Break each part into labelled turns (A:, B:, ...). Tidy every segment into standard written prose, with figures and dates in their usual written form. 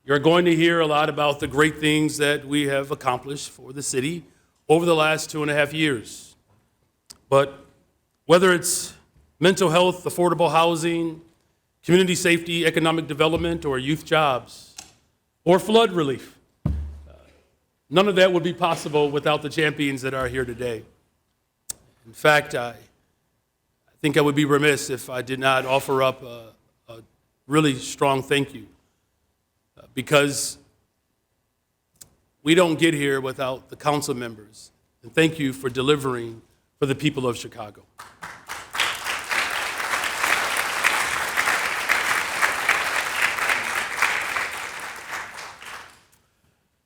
A: You're going to hear a lot about the great things that we have accomplished for the city over the last 2.5 years. But whether it's mental health, affordable housing, community safety, economic development, or youth jobs, or flood relief, none of that would be possible without the champions that are here today. In fact, I think I would be remiss if I did not offer up a really strong thank you, because we don't get here without the council members. And thank you for delivering for the people of Chicago.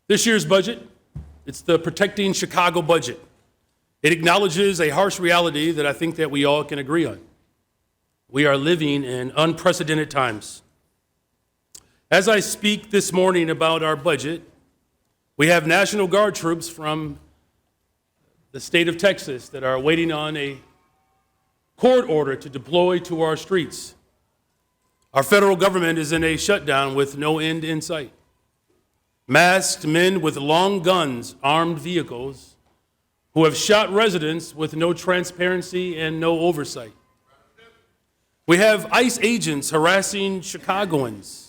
A: This year's budget, it's the Protecting Chicago budget. It acknowledges a harsh reality that I think that we all can agree on. We are living in unprecedented times. As I speak this morning about our budget, we have National Guard troops from the state of Texas that are waiting on a court order to deploy to our streets. Our federal government is in a shutdown with no end in sight. Masked men with long guns, armed vehicles, who have shot residents with no transparency and no oversight. We have ICE agents harassing Chicagoans,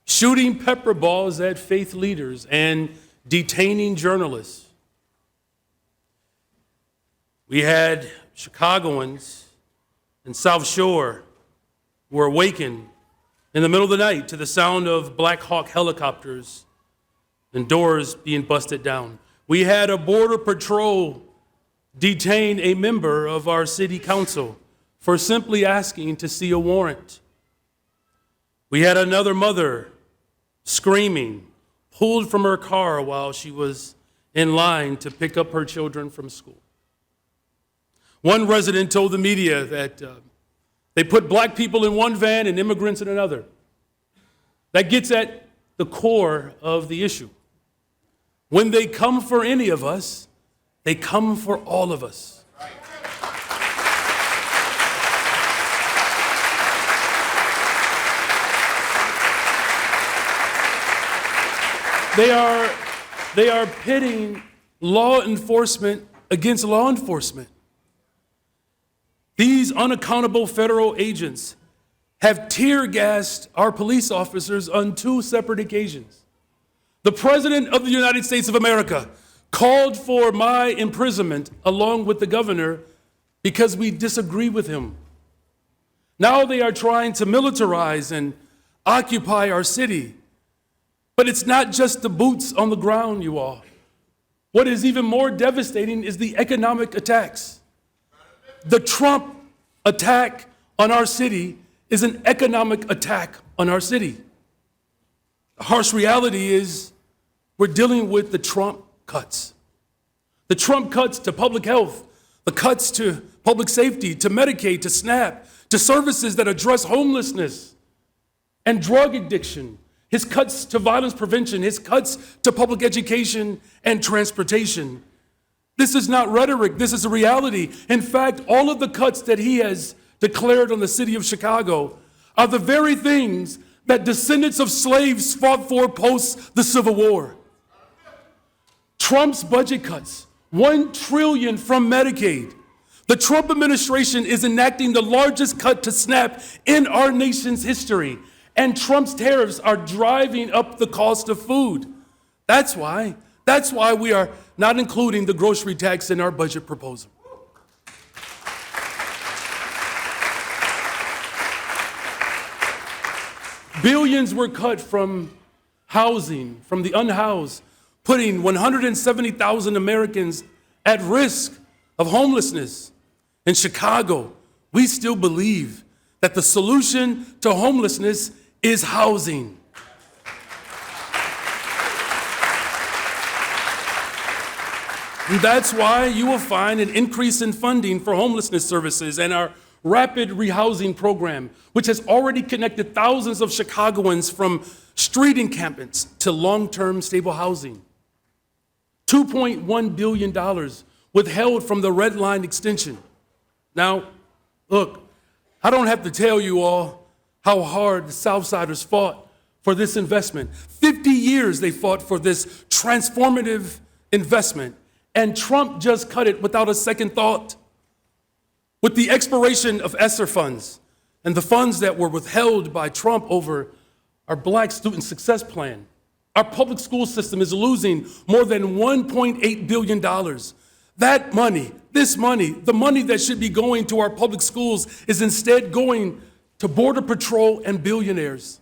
A: shooting pepper balls at faith leaders, and detaining journalists. We had Chicagoans in South Shore who were awakened in the middle of the night to the sound of Black Hawk helicopters and doors being busted down. We had a Border Patrol detain a member of our city council for simply asking to see a warrant. We had another mother screaming, pulled from her car while she was in line to pick up her children from school. One resident told the media that they put black people in one van and immigrants in another. That gets at the core of the issue. When they come for any of us, they come for all of us. They are pitting law enforcement against law enforcement. These unaccountable federal agents have tear gassed our police officers on 2 separate occasions. The President of the United States of America called for my imprisonment along with the governor because we disagree with him. Now they are trying to militarize and occupy our city. But it's not just the boots on the ground, you all. What is even more devastating is the economic attacks. The Trump attack on our city is an economic attack on our city. The harsh reality is we're dealing with the Trump cuts. The Trump cuts to public health, the cuts to public safety, to Medicaid, to SNAP, to services that address homelessness and drug addiction. His cuts to violence prevention, his cuts to public education and transportation. This is not rhetoric, this is a reality. In fact, all of the cuts that he has declared on the city of Chicago are the very things that descendants of slaves fought for post the Civil War. Trump's budget cuts, $1 trillion from Medicaid. The Trump administration is enacting the largest cut to SNAP in our nation's history. And Trump's tariffs are driving up the cost of food. That's why we are not including the grocery tax in our budget proposal. Billions were cut from housing, from the unhoused, putting 170,000 Americans at risk of homelessness. In Chicago, we still believe that the solution to homelessness is housing. And that's why you will find an increase in funding for homelessness services and our rapid rehousing program, which has already connected thousands of Chicagoans from street encampments to long-term stable housing. $2.1 billion withheld from the Red Line extension. Now, look, I don't have to tell you all how hard the Southsiders fought for this investment. 50 years they fought for this transformative investment, and Trump just cut it without a second thought. With the expiration of ESSER funds and the funds that were withheld by Trump over our Black Student Success Plan, our public school system is losing more than $1.8 billion. That money, this money, the money that should be going to our public schools is instead going to Border Patrol and billionaires.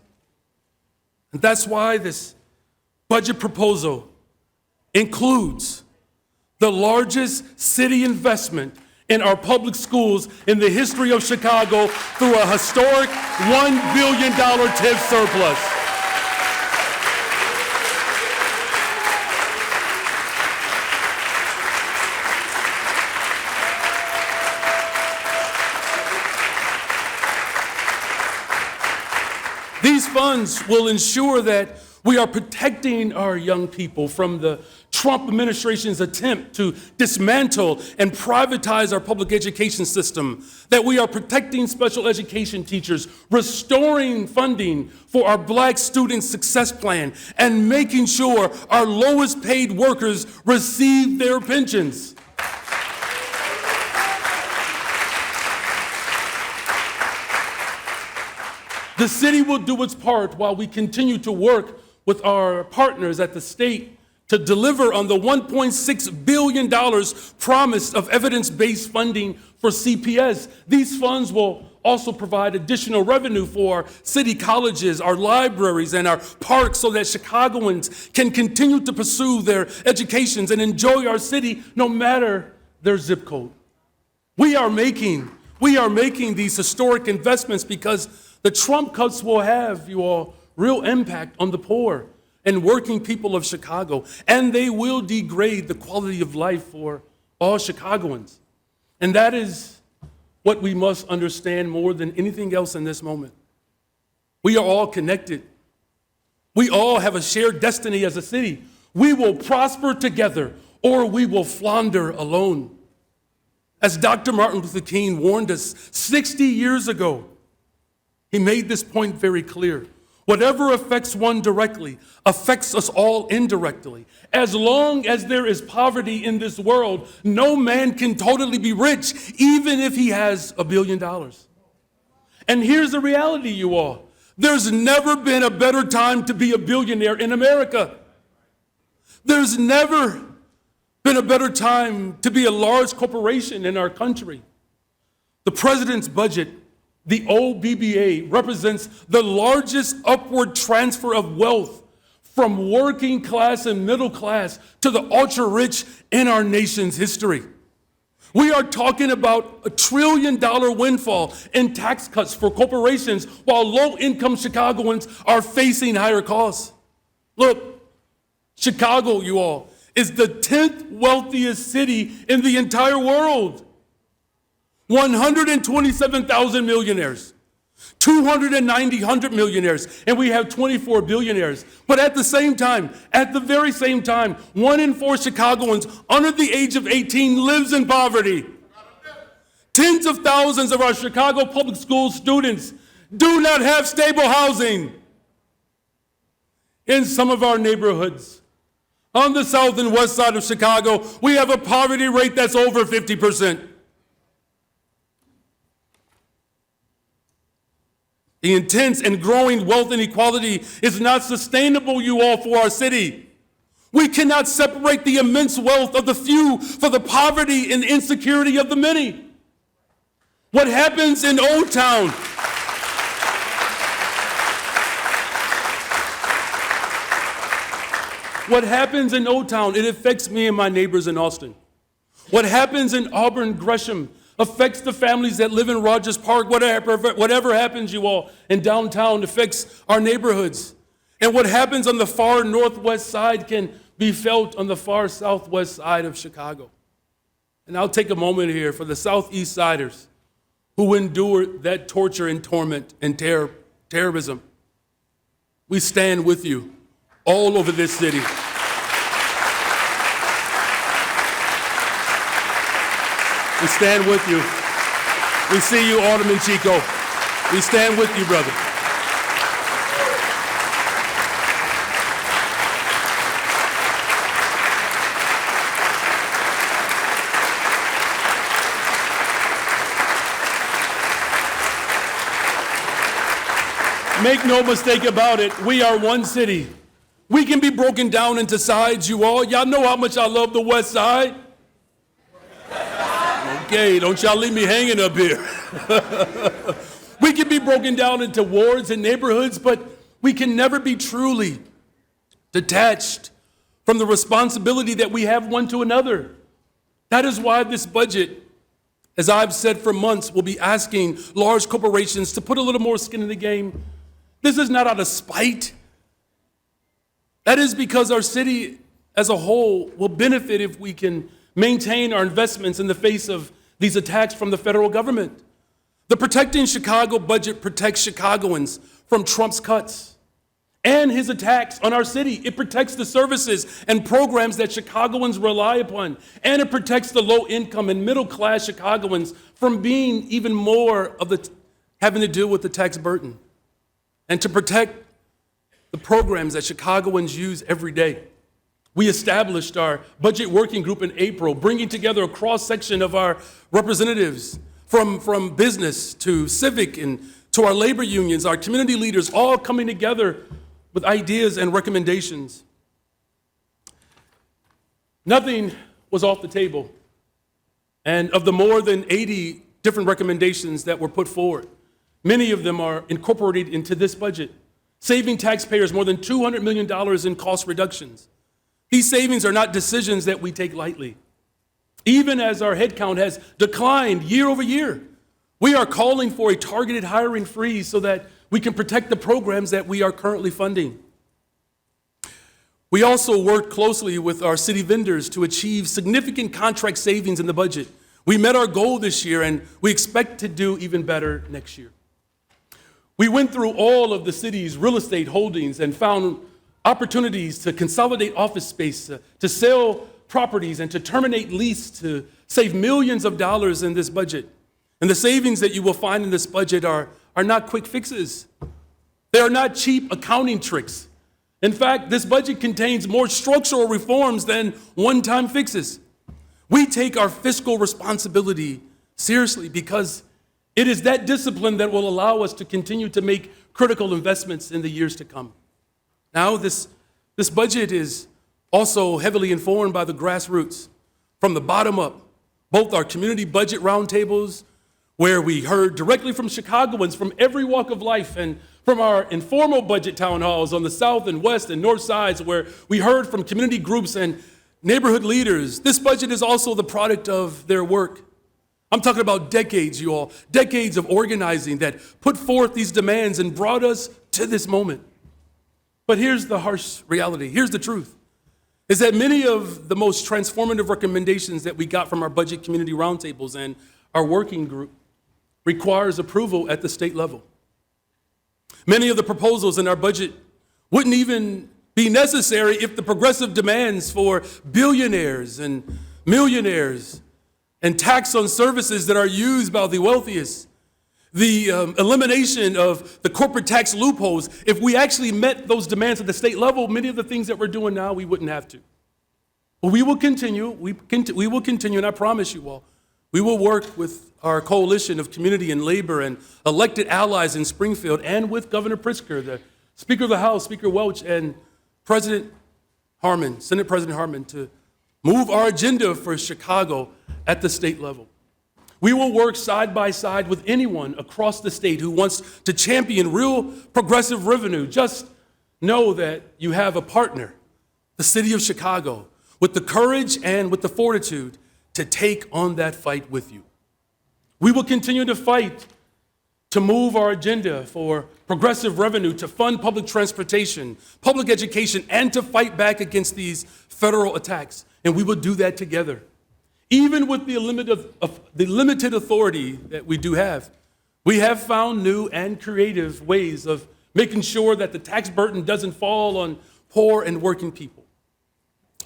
A: And that's why this budget proposal includes the largest city investment in our public schools in the history of Chicago through a historic $1 billion TIF surplus. These funds will ensure that we are protecting our young people from the Trump administration's attempt to dismantle and privatize our public education system, that we are protecting special education teachers, restoring funding for our Black Student Success Plan, and making sure our lowest paid workers receive their pensions. The city will do its part while we continue to work with our partners at the state to deliver on the $1.6 billion promised of evidence-based funding for CPS. These funds will also provide additional revenue for our city colleges, our libraries, and our parks so that Chicagoans can continue to pursue their educations and enjoy our city no matter their zip code. We are making these historic investments because the Trump cuts will have, you all, real impact on the poor and working people of Chicago, and they will degrade the quality of life for all Chicagoans. And that is what we must understand more than anything else in this moment. We are all connected. We all have a shared destiny as a city. We will prosper together or we will flounder alone. As Dr. Martin Luther King warned us 60 years ago, he made this point very clear. Whatever affects one directly affects us all indirectly. As long as there is poverty in this world, no man can totally be rich, even if he has $1 billion. And here's the reality, you all. There's never been a better time to be a billionaire in America. There's never been a better time to be a large corporation in our country. The president's budget, the OBBA, represents the largest upward transfer of wealth from working class and middle class to the ultra-rich in our nation's history. We are talking about $1 trillion windfall in tax cuts for corporations while low-income Chicagoans are facing higher costs. Look, Chicago, you all, is the 10th wealthiest city in the entire world. 127,000 millionaires, 100 millionaires, and we have 24 billionaires. But at the very same time, 1 in 4 Chicagoans under the age of 18 lives in poverty. Tens of thousands of our Chicago public school students do not have stable housing. In some of our neighborhoods, on the south and west side of Chicago, we have a poverty rate that's over 50%. The intense and growing wealth inequality is not sustainable, you all, for our city. We cannot separate the immense wealth of the few for the poverty and insecurity of the many. What happens in Old Town? What happens in Old Town, it affects me and my neighbors in Austin. What happens in Auburn Gresham affects the families that live in Rogers Park. Whatever happens, you all, in downtown affects our neighborhoods. And what happens on the far northwest side can be felt on the far southwest side of Chicago. And I'll take a moment here for the southeast siders who endured that torture and torment and terrorism. We stand with you all over this city. We stand with you. We see you, Alderman Chico. We stand with you, brother. Make no mistake about it, we are one city. We can be broken down into sides, you all. Y'all know how much I love the West Side. Okay, don't y'all leave me hanging up here. We can be broken down into wards and neighborhoods, but we can never be truly detached from the responsibility that we have one to another. That is why this budget, as I've said for months, will be asking large corporations to put a little more skin in the game. This is not out of spite. That is because our city as a whole will benefit if we can maintain our investments in the face of these attacks from the federal government. The Protecting Chicago budget protects Chicagoans from Trump's cuts and his attacks on our city. It protects the services and programs that Chicagoans rely upon, and it protects the low-income and middle-class Chicagoans from being even more of having to deal with the tax burden, and to protect the programs that Chicagoans use every day. We established our budget working group in April, bringing together a cross-section of our representatives from business to civic and to our labor unions, our community leaders, all coming together with ideas and recommendations. Nothing was off the table. And of the more than 80 different recommendations that were put forward, many of them are incorporated into this budget, saving taxpayers more than $200 million in cost reductions. These savings are not decisions that we take lightly. Even as our headcount has declined year over year, we are calling for a targeted hiring freeze so that we can protect the programs that we are currently funding. We also worked closely with our city vendors to achieve significant contract savings in the budget. We met our goal this year, and we expect to do even better next year. We went through all of the city's real estate holdings and found opportunities to consolidate office space, to sell properties, and to terminate lease to save millions of dollars in this budget. And the savings that you will find in this budget are not quick fixes. They are not cheap accounting tricks. In fact, this budget contains more structural reforms than one-time fixes. We take our fiscal responsibility seriously because it is that discipline that will allow us to continue to make critical investments in the years to come. Now, this budget is also heavily informed by the grassroots, from the bottom up. Both our community budget roundtables, where we heard directly from Chicagoans from every walk of life, and from our informal budget town halls on the south and west and north sides, where we heard from community groups and neighborhood leaders. This budget is also the product of their work. I'm talking about decades, you all, decades of organizing that put forth these demands and brought us to this moment. But here's the harsh reality. Here's the truth, is that many of the most transformative recommendations that we got from our budget community roundtables and our working group requires approval at the state level. Many of the proposals in our budget wouldn't even be necessary if the progressive demands for billionaires and millionaires and tax on services that are used by the wealthiest, the elimination of the corporate tax loopholes, if we actually met those demands at the state level, many of the things that we're doing now, we wouldn't have to. But we will continue, and I promise you all, we will work with our coalition of community and labor and elected allies in Springfield, and with Governor Pritzker, the Speaker of the House, Speaker Welch, and President Harmon, Senate President Harmon, to move our agenda for Chicago at the state level. We will work side by side with anyone across the state who wants to champion real progressive revenue. Just know that you have a partner, the city of Chicago, with the courage and with the fortitude to take on that fight with you. We will continue to fight to move our agenda for progressive revenue, to fund public transportation, public education, and to fight back against these federal attacks. And we will do that together. Even with the limited authority that we do have, we have found new and creative ways of making sure that the tax burden doesn't fall on poor and working people.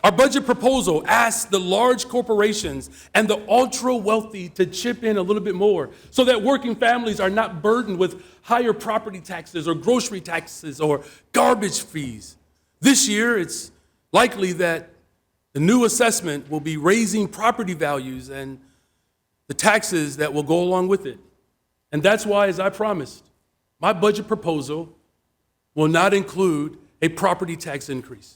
A: Our budget proposal asks the large corporations and the ultra-wealthy to chip in a little bit more so that working families are not burdened with higher property taxes or grocery taxes or garbage fees. This year, it's likely that the new assessment will be raising property values and the taxes that will go along with it. And that's why, as I promised, my budget proposal will not include a property tax increase.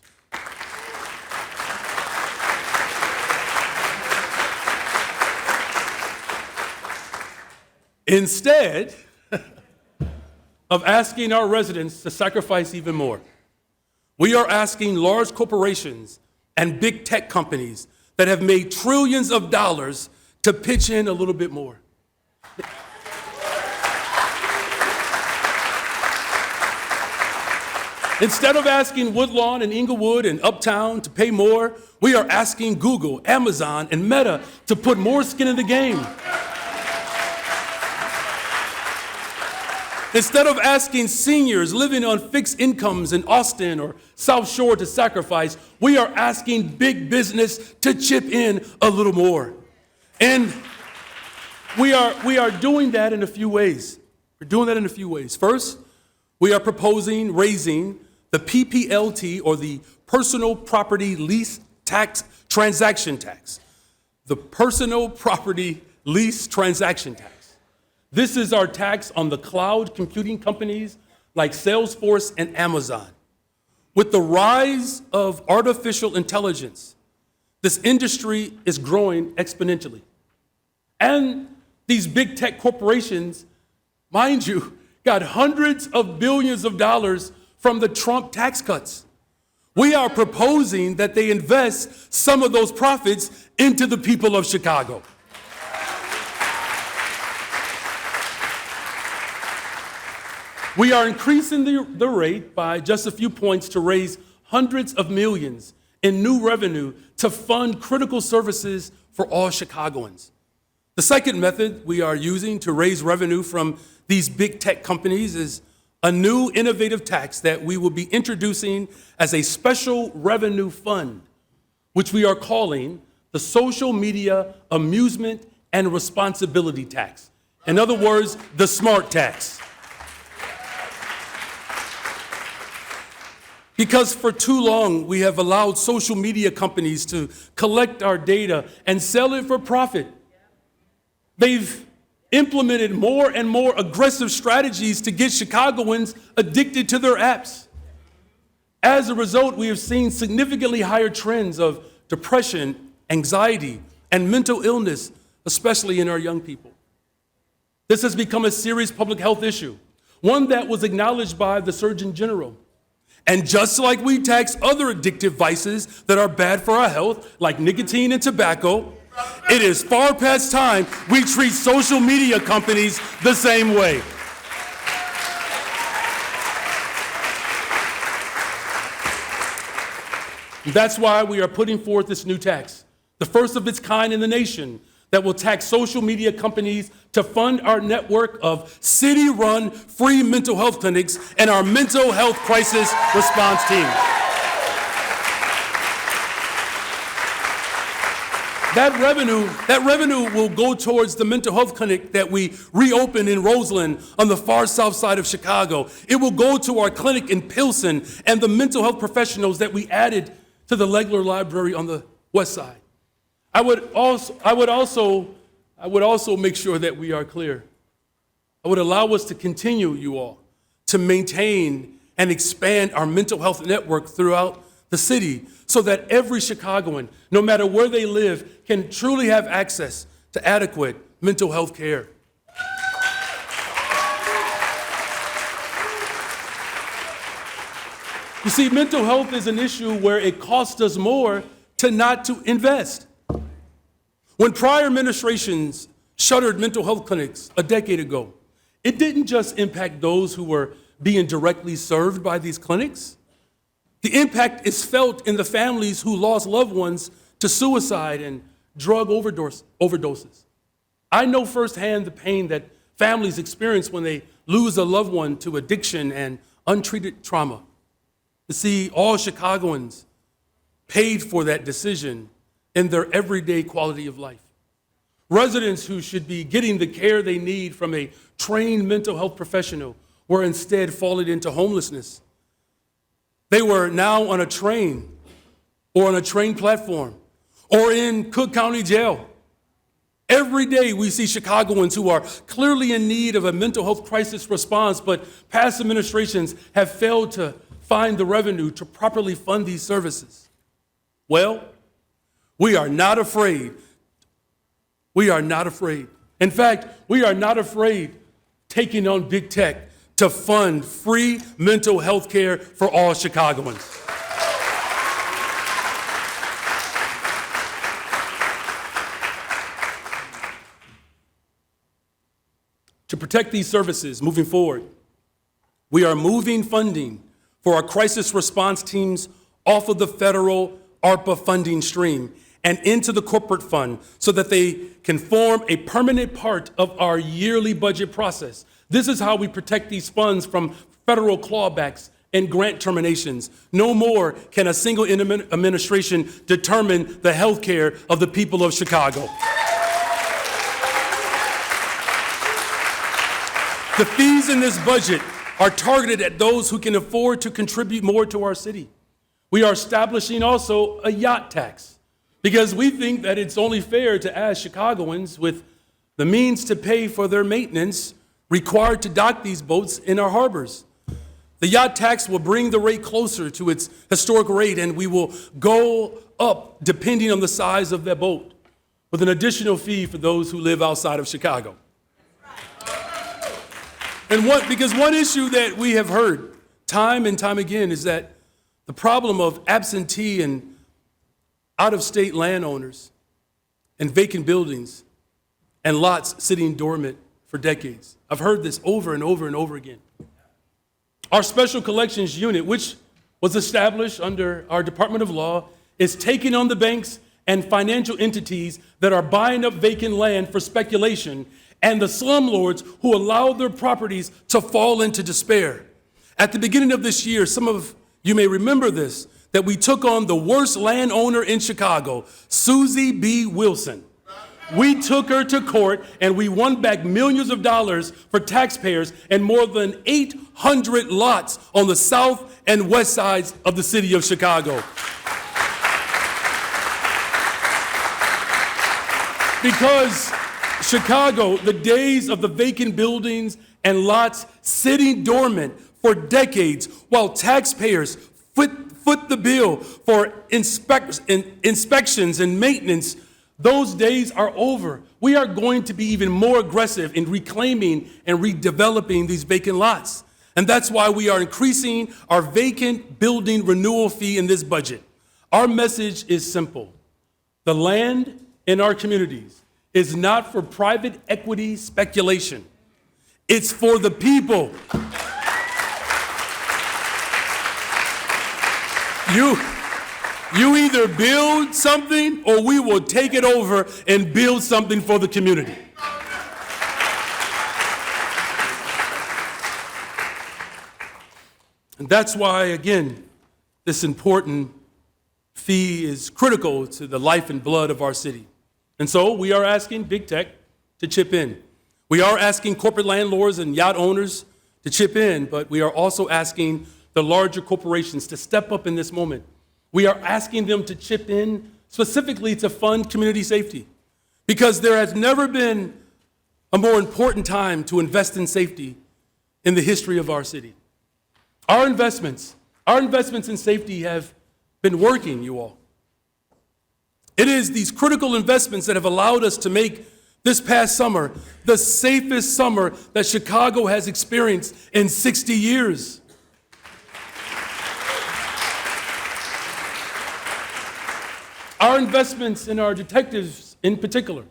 A: Instead of asking our residents to sacrifice even more, we are asking large corporations and big tech companies that have made trillions of dollars to pitch in a little bit more. Instead of asking Woodlawn and Inglewood and Uptown to pay more, we are asking Google, Amazon, and Meta to put more skin in the game. Instead of asking seniors living on fixed incomes in Austin or South Shore to sacrifice, we are asking big business to chip in a little more. And we are doing that in a few ways. We're doing that in a few ways. First, we are proposing raising the PPLT, or the Personal Property Lease Tax Transaction Tax. The Personal Property Lease Transaction Tax. This is our tax on the cloud computing companies like Salesforce and Amazon. With the rise of artificial intelligence, this industry is growing exponentially. And these big tech corporations, mind you, got hundreds of billions of dollars from the Trump tax cuts. We are proposing that they invest some of those profits into the people of Chicago. We are increasing the rate by just a few points to raise hundreds of millions in new revenue to fund critical services for all Chicagoans. The second method we are using to raise revenue from these big tech companies is a new innovative tax that we will be introducing as a special revenue fund, which we are calling the Social Media Amusement and Responsibility Tax. In other words, the SMART tax. Because for too long, we have allowed social media companies to collect our data and sell it for profit. They've implemented more and more aggressive strategies to get Chicagoans addicted to their apps. As a result, we have seen significantly higher trends of depression, anxiety, and mental illness, especially in our young people. This has become a serious public health issue, one that was acknowledged by the Surgeon General. And just like we tax other addictive vices that are bad for our health, like nicotine and tobacco, it is far past time we treat social media companies the same way. That's why we are putting forth this new tax, the first of its kind in the nation, that will tax social media companies to fund our network of city-run free mental health clinics and our mental health crisis response team. That revenue will go towards the mental health clinic that we reopened in Roseland on the far south side of Chicago. It will go to our clinic in Pilsen and the mental health professionals that we added to the Legler Library on the west side. I would also make sure that we are clear. I would allow us to continue, you all, to maintain and expand our mental health network throughout the city so that every Chicagoan, no matter where they live, can truly have access to adequate mental health care. You see, mental health is an issue where it costs us more to not to invest. When prior administrations shuttered mental health clinics a decade ago, it didn't just impact those who were being directly served by these clinics. The impact is felt in the families who lost loved ones to suicide and drug overdoses. I know firsthand the pain that families experience when they lose a loved one to addiction and untreated trauma. You see, all Chicagoans paid for that decision in their everyday quality of life. Residents who should be getting the care they need from a trained mental health professional were instead falling into homelessness. They were now on a train or on a train platform or in Cook County Jail. Every day we see Chicagoans who are clearly in need of a mental health crisis response, but past administrations have failed to find the revenue to properly fund these services. Well, we are not afraid. We are not afraid. In fact, we are not afraid taking on big tech to fund free mental health care for all Chicagoans. To protect these services moving forward, we are moving funding for our crisis response teams off of the federal ARPA funding stream and into the corporate fund so that they can form a permanent part of our yearly budget process. This is how we protect these funds from federal clawbacks and grant terminations. No more can a single administration determine the health care of the people of Chicago. The fees in this budget are targeted at those who can afford to contribute more to our city. We are establishing also a yacht tax because we think that it's only fair to ask Chicagoans with the means to pay for their maintenance required to dock these boats in our harbors. The yacht tax will bring the rate closer to its historic rate, and we will go up depending on the size of that boat, with an additional fee for those who live outside of Chicago. Because one issue that we have heard time and time again is that the problem of absentee and out-of-state landowners and vacant buildings and lots sitting dormant for decades. I've heard this over and over and over again. Our special collections unit, which was established under our Department of Law, is taking on the banks and financial entities that are buying up vacant land for speculation and the slumlords who allow their properties to fall into despair. At the beginning of this year, some of you may remember this, that we took on the worst landowner in Chicago, Susie B. Wilson. We took her to court and we won back millions of dollars for taxpayers and more than 800 lots on the south and west sides of the city of Chicago. Because Chicago, the days of the vacant buildings and lots sitting dormant for decades while taxpayers foot the bill for inspections and maintenance, those days are over. We are going to be even more aggressive in reclaiming and redeveloping these vacant lots. And that's why we are increasing our vacant building renewal fee in this budget. Our message is simple. The land in our communities is not for private equity speculation. It's for the people. You either build something or we will take it over and build something for the community. And that's why, again, this important fee is critical to the life and blood of our city. And so we are asking big tech to chip in. We are asking corporate landlords and yacht owners to chip in, but we are also asking the larger corporations to step up in this moment. We are asking them to chip in specifically to fund community safety, because there has never been a more important time to invest in safety in the history of our city. Our investments in safety have been working, you all. It is these critical investments that have allowed us to make this past summer the safest summer that Chicago has experienced in 60 years. Our investments in our detectives in particular,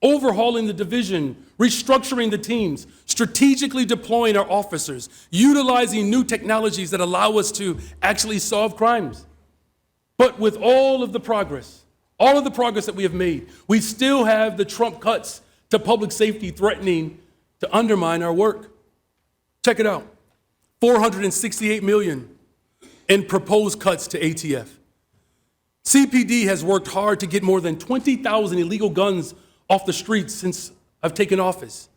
A: overhauling the division, restructuring the teams, strategically deploying our officers, utilizing new technologies that allow us to actually solve crimes. But with all of the progress that we have made, we still have the Trump cuts to public safety threatening to undermine our work. Check it out. $468 million in proposed cuts to ATF. CPD has worked hard to get more than 20,000 illegal guns off the streets since I've taken office.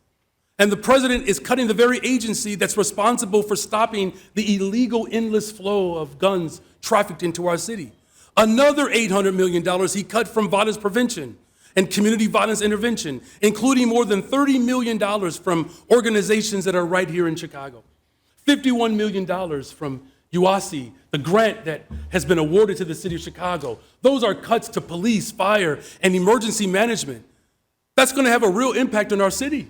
A: And the president is cutting the very agency that's responsible for stopping the illegal endless flow of guns trafficked into our city. Another $800 million he cut from violence prevention. and community violence intervention, including more than $30 million from organizations that are right here in Chicago. $51 million from UASI, the grant that has been awarded to the city of Chicago. Those are cuts to police, fire, and emergency management. That's going to have a real impact on our city.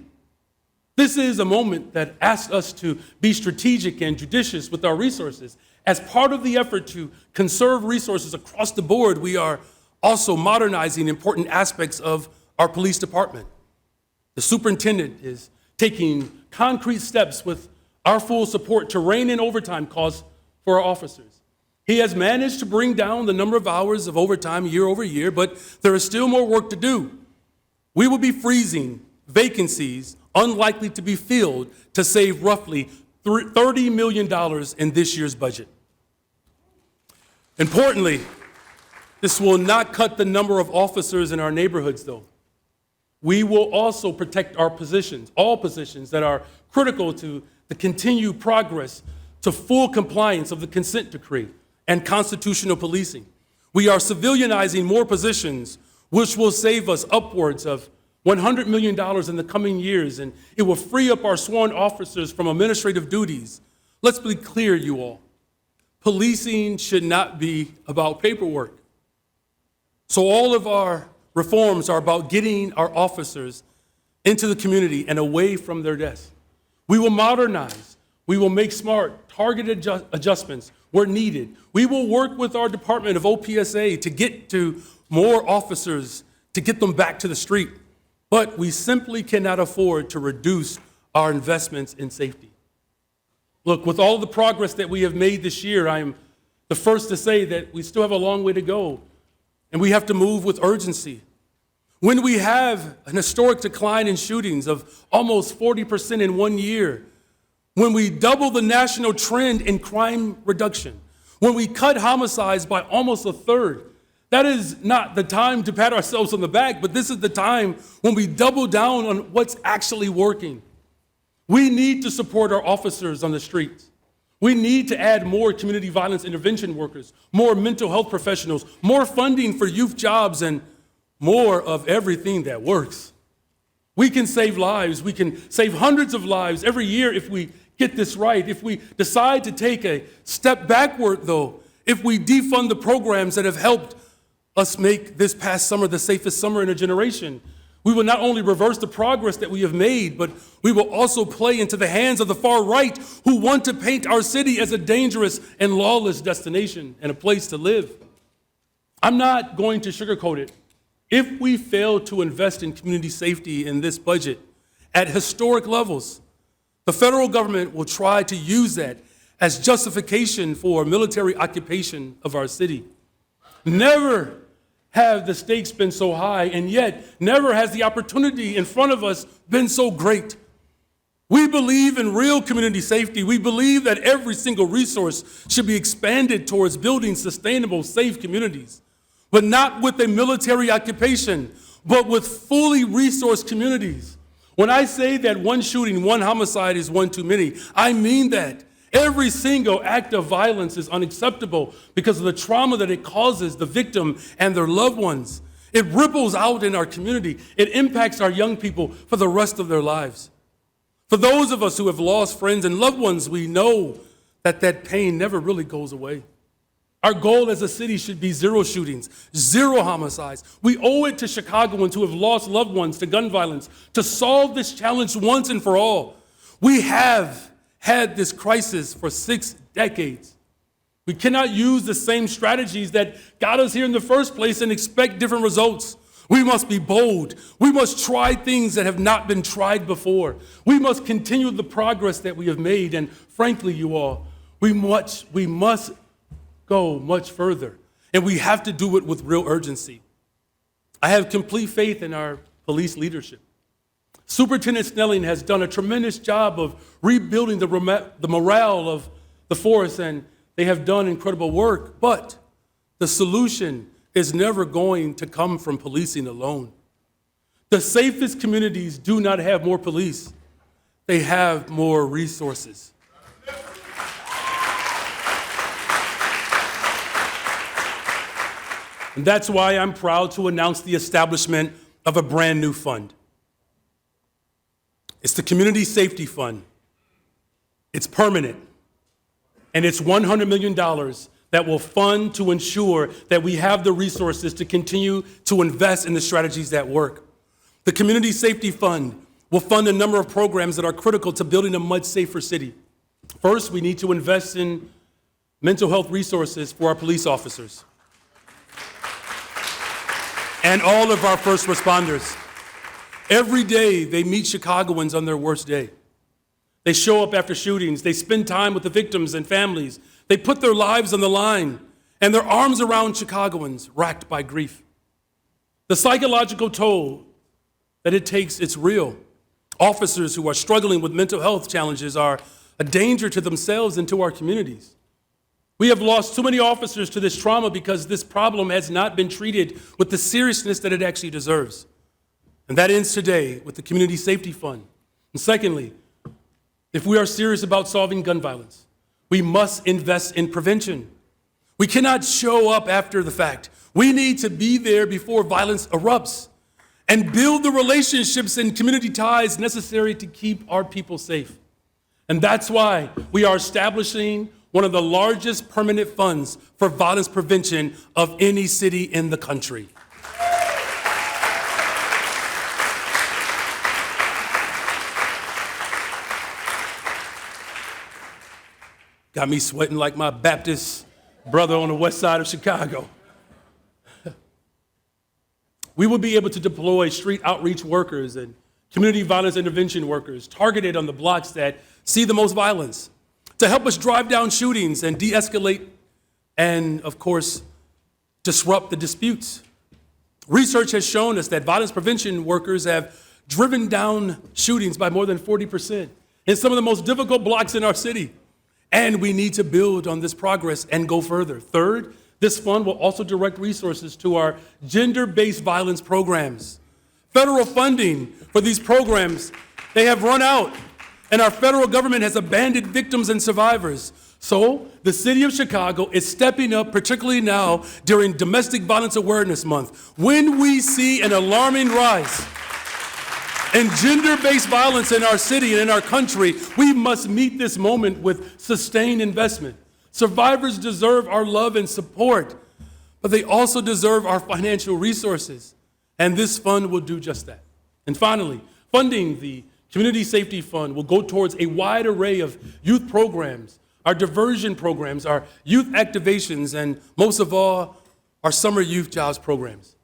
A: This is a moment that asks us to be strategic and judicious with our resources. As part of the effort to conserve resources across the board, we are also modernizing important aspects of our police department. The superintendent is taking concrete steps with our full support to rein in overtime costs for our officers. He has managed to bring down the number of hours of overtime year over year, but there is still more work to do. We will be freezing vacancies unlikely to be filled to save roughly $30 million in this year's budget. Importantly, this will not cut the number of officers in our neighborhoods, though. We will also protect our positions, all positions that are critical to the continued progress to full compliance of the consent decree and constitutional policing. We are civilianizing more positions, which will save us upwards of $100 million in the coming years, and it will free up our sworn officers from administrative duties. Let's be clear, you all. Policing should not be about paperwork. So all of our reforms are about getting our officers into the community and away from their desks. We will modernize. We will make smart, targeted adjustments where needed. We will work with our Department of OPSA to get to more officers, to get them back to the street. But we simply cannot afford to reduce our investments in safety. Look, with all the progress that we have made this year, I am the first to say that we still have a long way to go, and we have to move with urgency. When we have an historic decline in shootings of almost 40% in 1 year, when we double the national trend in crime reduction, when we cut homicides by almost a third, that is not the time to pat ourselves on the back, but this is the time when we double down on what's actually working. We need to support our officers on the streets. We need to add more community violence intervention workers, more mental health professionals, more funding for youth jobs, and more of everything that works. We can save lives. We can save hundreds of lives every year if we get this right. If we decide to take a step backward, though, if we defund the programs that have helped us make this past summer the safest summer in a generation, we will not only reverse the progress that we have made, but we will also play into the hands of the far right who want to paint our city as a dangerous and lawless destination and a place to live. I'm not going to sugarcoat it. If we fail to invest in community safety in this budget at historic levels, the federal government will try to use that as justification for military occupation of our city. Never have the stakes been so high, and yet never has the opportunity in front of us been so great. We believe in real community safety. We believe that every single resource should be expanded towards building sustainable, safe communities, but not with a military occupation, but with fully resourced communities. When I say that one shooting, one homicide is one too many, I mean that. Every single act of violence is unacceptable because of the trauma that it causes the victim and their loved ones. It ripples out in our community. It impacts our young people for the rest of their lives. For those of us who have lost friends and loved ones, we know that that pain never really goes away. Our goal as a city should be zero shootings, zero homicides. We owe it to Chicagoans who have lost loved ones to gun violence to solve this challenge once and for all. We have had this crisis for 6 decades. We cannot use the same strategies that got us here in the first place and expect different results. We must be bold. We must try things that have not been tried before. We must continue the progress that we have made. And frankly, you all, we must go much further. And we have to do it with real urgency. I have complete faith in our police leadership. Superintendent Snelling has done a tremendous job of rebuilding the morale of the force, and they have done incredible work. But the solution is never going to come from policing alone. The safest communities do not have more police. They have more resources. And that's why I'm proud to announce the establishment of a brand new fund. It's the Community Safety Fund. It's permanent, and it's $100 million that will fund to ensure that we have the resources to continue to invest in the strategies that work. The Community Safety Fund will fund a number of programs that are critical to building a much safer city. First, we need to invest in mental health resources for our police officers and all of our first responders. Every day, they meet Chicagoans on their worst day. They show up after shootings. They spend time with the victims and families. They put their lives on the line and their arms around Chicagoans racked by grief. The psychological toll that it takes, it's real. Officers who are struggling with mental health challenges are a danger to themselves and to our communities. We have lost too many officers to this trauma because this problem has not been treated with the seriousness that it actually deserves. And that ends today with the Community Safety Fund. And secondly, if we are serious about solving gun violence, we must invest in prevention. We cannot show up after the fact. We need to be there before violence erupts and build the relationships and community ties necessary to keep our people safe. And that's why we are establishing one of the largest permanent funds for violence prevention of any city in the country. Got me sweating like my Baptist brother on the west side of Chicago. We will be able to deploy street outreach workers and community violence intervention workers targeted on the blocks that see the most violence to help us drive down shootings and de-escalate and, of course, disrupt the disputes. Research has shown us that violence prevention workers have driven down shootings by more than 40% in some of the most difficult blocks in our city. And we need to build on this progress and go further. Third, this fund will also direct resources to our gender-based violence programs. Federal funding for these programs, they have run out, and our federal government has abandoned victims and survivors. So the city of Chicago is stepping up, particularly now during Domestic Violence Awareness Month. When we see an alarming rise in gender-based violence in our city and in our country, we must meet this moment with sustained investment. Survivors deserve our love and support, but they also deserve our financial resources, and this fund will do just that. And finally, funding the Community Safety Fund will go towards a wide array of youth programs, our diversion programs, our youth activations, and most of all, our summer youth jobs programs.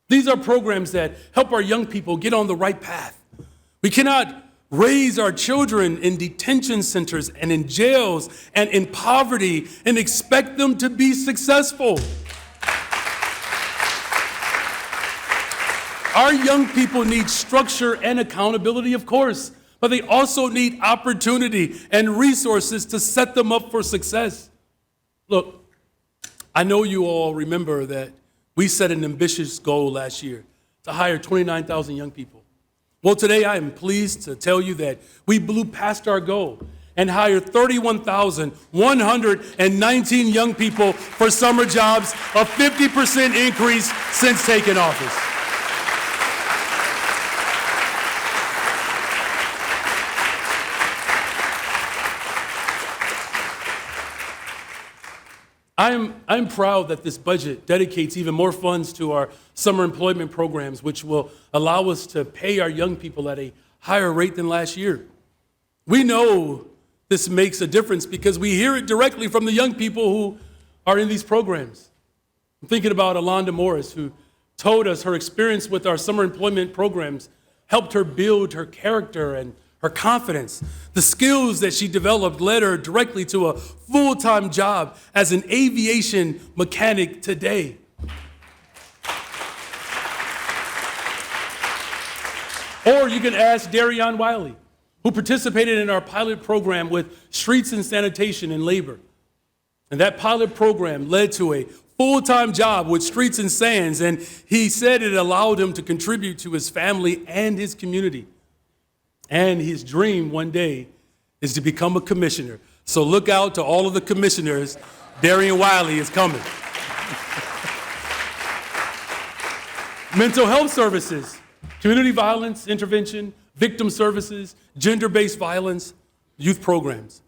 A: These are programs that help our young people get on the right path. We cannot raise our children in detention centers and in jails and in poverty and expect them to be successful. Our young people need structure and accountability, of course, but they also need opportunity and resources to set them up for success. Look, I know you all remember that we set an ambitious goal last year to hire 29,000 young people. Well, today I am pleased to tell you that we blew past our goal and hired 31,119 young people for summer jobs, a 50% increase since taking office. I'm proud that this budget dedicates even more funds to our summer employment programs, which will allow us to pay our young people at a higher rate than last year. We know this makes a difference because we hear it directly from the young people who are in these programs. I'm thinking about Alonda Morris, who told us her experience with our summer employment programs helped her build her character and her confidence. The skills that she developed led her directly to a full-time job as an aviation mechanic today. Or you can ask Darian Wiley, who participated in our pilot program with streets and sanitation and labor. And that pilot program led to a full-time job with Streets and Sands, and he said it allowed him to contribute to his family and his community. And his dream one day is to become a commissioner. So look out to all of the commissioners. Darian Wiley is coming. Mental health services. community violence intervention, victim services, gender-based violence, youth programs.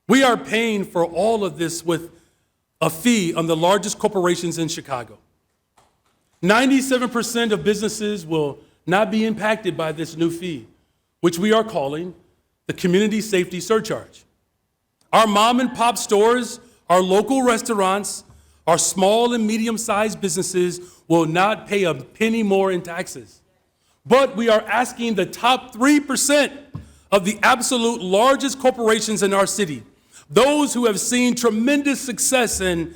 A: We are paying for all of this with a fee on the largest corporations in Chicago. 97% of businesses will not be impacted by this new fee, which we are calling the community safety surcharge. Our mom and pop stores, our local restaurants, our small and medium-sized businesses will not pay a penny more in taxes. But we are asking the top 3% of the absolute largest corporations in our city, those who have seen tremendous success and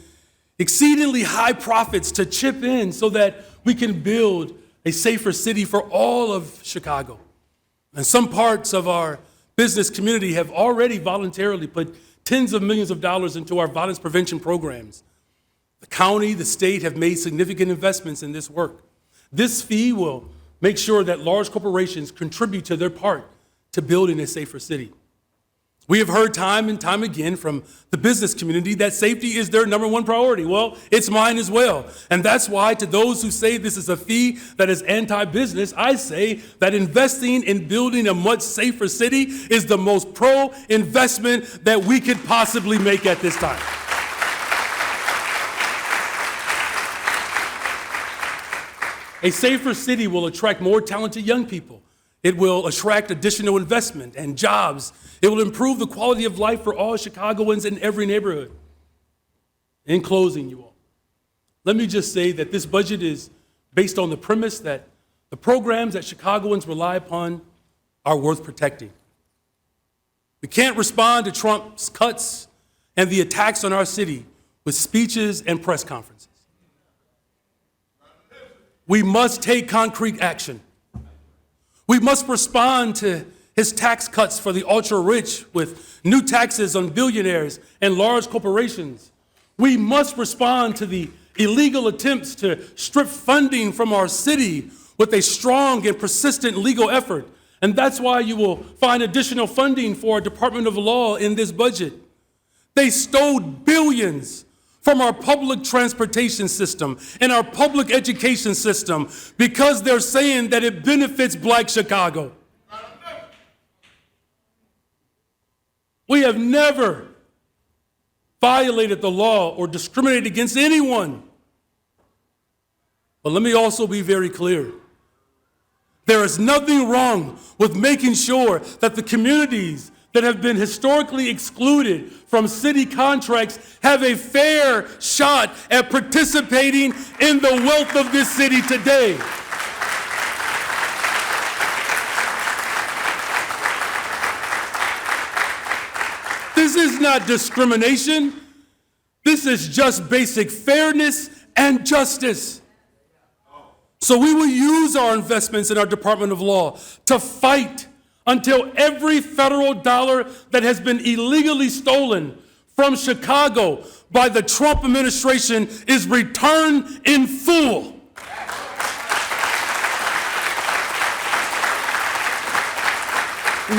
A: exceedingly high profits, to chip in so that we can build a safer city for all of Chicago. And some parts of our business community have already voluntarily put tens of millions of dollars into our violence prevention programs. The county, the state have made significant investments in this work. This fee will make sure that large corporations contribute to their part to building a safer city. We have heard time and time again from the business community that safety is their number one priority. Well, it's mine as well. And that's why to those who say this is a fee that is anti-business, I say that investing in building a much safer city is the most pro-investment that we could possibly make at this time. A safer city will attract more talented young people. It will attract additional investment and jobs. It will improve the quality of life for all Chicagoans in every neighborhood. In closing, you all, let me just say that this budget is based on the premise that the programs that Chicagoans rely upon are worth protecting. We can't respond to Trump's cuts and the attacks on our city with speeches and press conferences. We must take concrete action. We must respond to his tax cuts for the ultra-rich with new taxes on billionaires and large corporations. We must respond to the illegal attempts to strip funding from our city with a strong and persistent legal effort. And that's why you will find additional funding for our Department of Law in this budget. They stole billions from our public transportation system and our public education system because they're saying that it benefits Black Chicago. We have never violated the law or discriminated against anyone. But let me also be very clear. There is nothing wrong with making sure that the communities that have been historically excluded from city contracts have a fair shot at participating in the wealth of this city today. This is not discrimination. This is just basic fairness and justice. So we will use our investments in our Department of Law to fight until every federal dollar that has been illegally stolen from Chicago by the Trump administration is returned in full.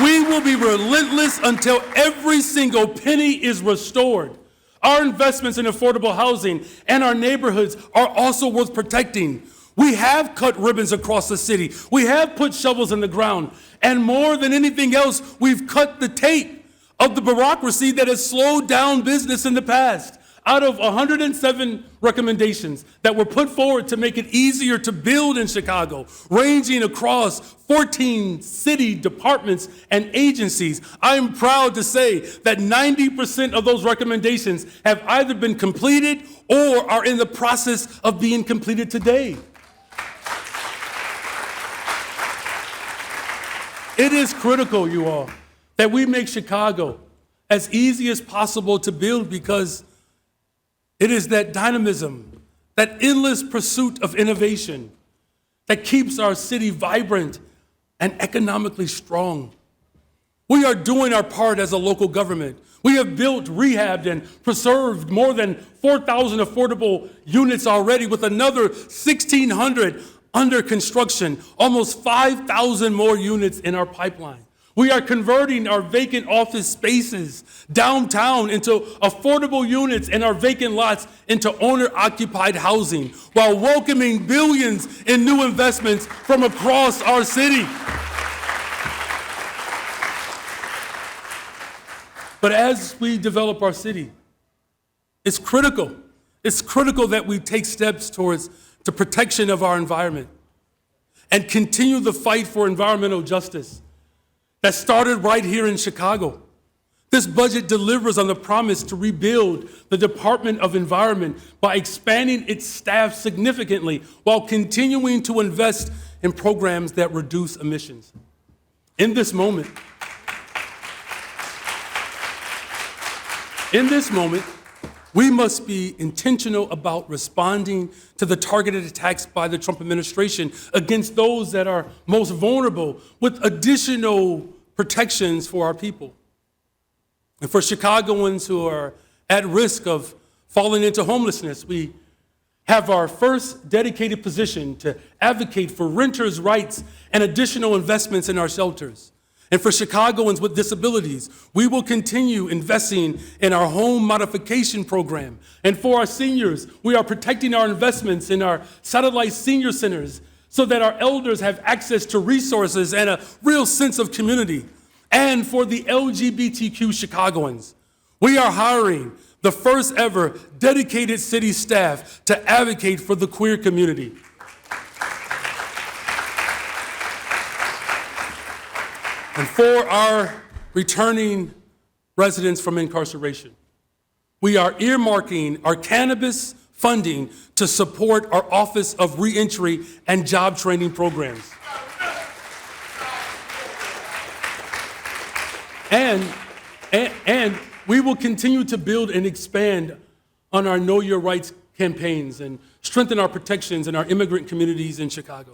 A: We will be relentless until every single penny is restored. Our investments in affordable housing and our neighborhoods are also worth protecting. We have cut ribbons across the city. We have put shovels in the ground. And more than anything else, we've cut the tape of the bureaucracy that has slowed down business in the past. Out of 107 recommendations that were put forward to make it easier to build in Chicago, ranging across 14 city departments and agencies, I am proud to say that 90% of those recommendations have either been completed or are in the process of being completed today. It is critical, you all, that we make Chicago as easy as possible to build because it is that dynamism, that endless pursuit of innovation that keeps our city vibrant and economically strong. We are doing our part as a local government. We have built, rehabbed, and preserved more than 4,000 affordable units already, with another 1,600 under construction, almost 5,000 more units in our pipeline. We are converting our vacant office spaces downtown into affordable units and our vacant lots into owner-occupied housing. while welcoming billions in new investments from across our city. But as we develop our city, it's critical that we take steps towards the protection of our environment and continue the fight for environmental justice that started right here in Chicago. This budget delivers on the promise to rebuild the Department of Environment by expanding its staff significantly while continuing to invest in programs that reduce emissions. In this moment, we must be intentional about responding to the targeted attacks by the Trump administration against those that are most vulnerable with additional protections for our people. And for Chicagoans who are at risk of falling into homelessness, we have our first dedicated position to advocate for renters' rights and additional investments in our shelters. And for Chicagoans with disabilities, we will continue investing in our home modification program. And for our seniors, we are protecting our investments in our satellite senior centers so that our elders have access to resources and a real sense of community. And for the LGBTQ Chicagoans, we are hiring the first ever dedicated city staff to advocate for the queer community. And for our returning residents from incarceration, we are earmarking our cannabis funding to support our Office of Reentry and Job Training programs. And we will continue to build and expand on our Know Your Rights campaigns and strengthen our protections in our immigrant communities in Chicago.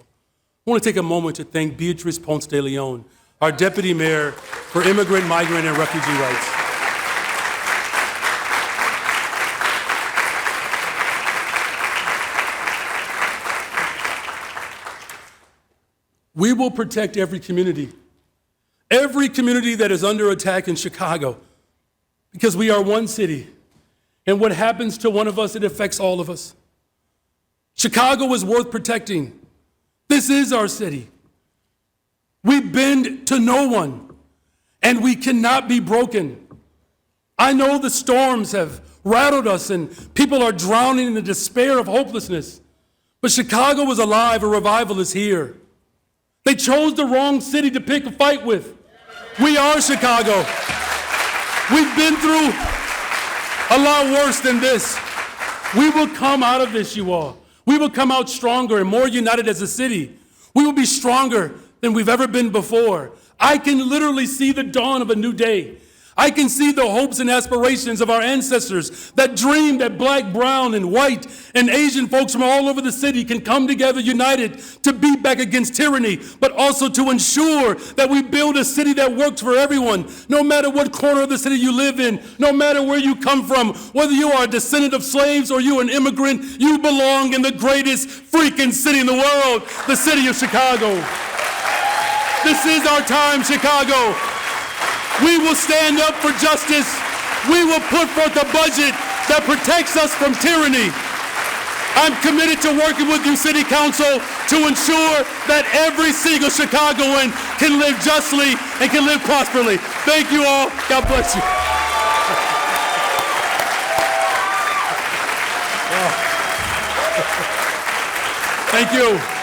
A: I want to take a moment to thank Beatrice Ponce de Leon, our Deputy Mayor for Immigrant, Migrant, and Refugee Rights. We will protect every community that is under attack in Chicago, because we are one city, and what happens to one of us, it affects all of us. Chicago is worth protecting. This is our city. We bend to no one, and we cannot be broken. I know the storms have rattled us, and people are drowning in the despair of hopelessness, but Chicago is alive, a revival is here. They chose the wrong city to pick a fight with. We are Chicago. We've been through a lot worse than this. We will come out of this, you all. We will come out stronger and more united as a city. We will be stronger than we've ever been before. I can literally see the dawn of a new day. I can see the hopes and aspirations of our ancestors that dreamed that black, brown, and white and Asian folks from all over the city can come together united to beat back against tyranny, but also to ensure that we build a city that works for everyone, no matter what corner of the city you live in, no matter where you come from, whether you are a descendant of slaves or you're an immigrant, you belong in the greatest freaking city in the world, the city of Chicago. This is our time, Chicago. We will stand up for justice. We will put forth a budget that protects us from tyranny. I'm committed to working with you, City Council, to ensure that every single Chicagoan can live justly and can live prosperously. Thank you all. God bless you. Thank you.